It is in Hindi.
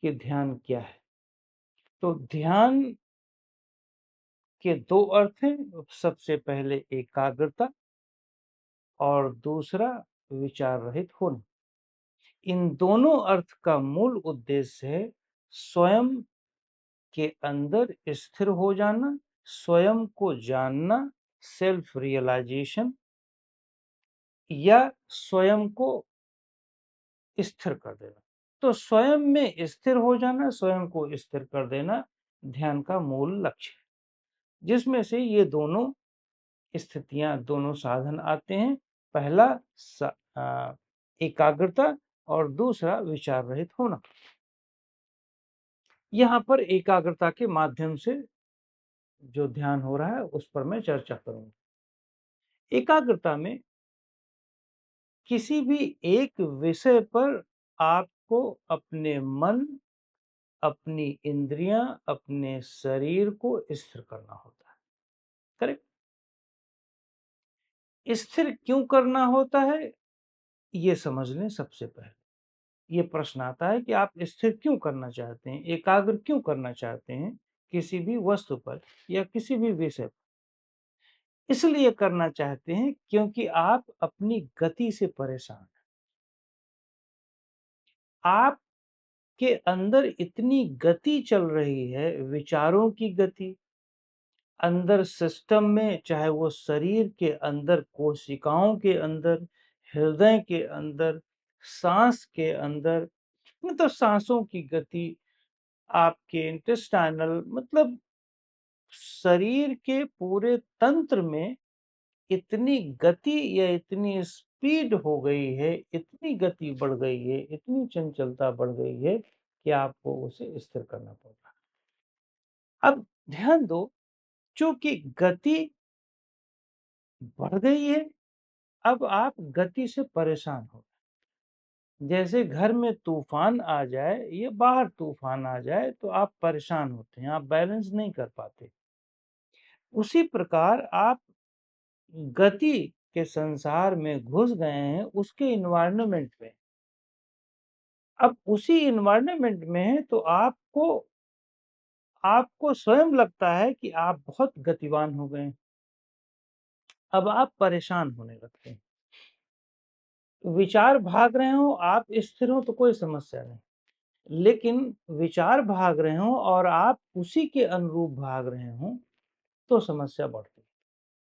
कि ध्यान क्या है। तो ध्यान के दो अर्थ हैं, सबसे पहले एकाग्रता और दूसरा विचार रहित होना। इन दोनों अर्थ का मूल उद्देश्य है स्वयं के अंदर स्थिर हो जाना, स्वयं को जानना, सेल्फ रियलाइजेशन, या स्वयं को स्थिर कर देना। तो स्वयं में स्थिर हो जाना, स्वयं को स्थिर कर देना ध्यान का मूल लक्ष्य है, जिसमें से ये दोनों स्थितियां, दोनों साधन आते हैं। पहला एकाग्रता और दूसरा विचार रहित होना। यहाँ पर एकाग्रता के माध्यम से जो ध्यान हो रहा है उस पर मैं चर्चा करूंगा। एकाग्रता में किसी भी एक विषय पर आपको अपने मन, अपनी इंद्रियां, अपने शरीर को स्थिर करना होता है। करेक्ट। स्थिर क्यों करना होता है ये समझ लें। सबसे पहले ये प्रश्न आता है कि आप स्थिर क्यों करना चाहते हैं, एकाग्र क्यों करना चाहते हैं किसी भी वस्तु पर या किसी भी विषय पर। इसलिए करना चाहते हैं क्योंकि आप अपनी गति से परेशान हैं। आपके अंदर इतनी गति चल रही है, विचारों की गति, अंदर सिस्टम में, चाहे वो शरीर के अंदर, कोशिकाओं के अंदर, हृदय के अंदर, सांस के अंदर, तो सांसों की गति, आपके इंटेस्टाइनल, मतलब शरीर के पूरे तंत्र में इतनी गति या इतनी स्पीड हो गई है, इतनी गति बढ़ गई है, इतनी चंचलता बढ़ गई है कि आपको उसे स्थिर करना पड़ता है। अब ध्यान दो, चूंकि गति बढ़ गई है, अब आप गति से परेशान हो। जैसे घर में तूफान आ जाए या बाहर तूफान आ जाए तो आप परेशान होते हैं, आप बैलेंस नहीं कर पाते। उसी प्रकार आप गति के संसार में घुस गए हैं, उसके इन्वायरमेंट में। अब उसी इन्वायरमेंट में है तो आपको स्वयं लगता है कि आप बहुत गतिवान हो गए। अब आप परेशान होने लगते हैं। विचार भाग रहे हो, आप स्थिर हो तो कोई समस्या नहीं, लेकिन विचार भाग रहे हो और आप उसी के अनुरूप भाग रहे हो तो समस्या बढ़ती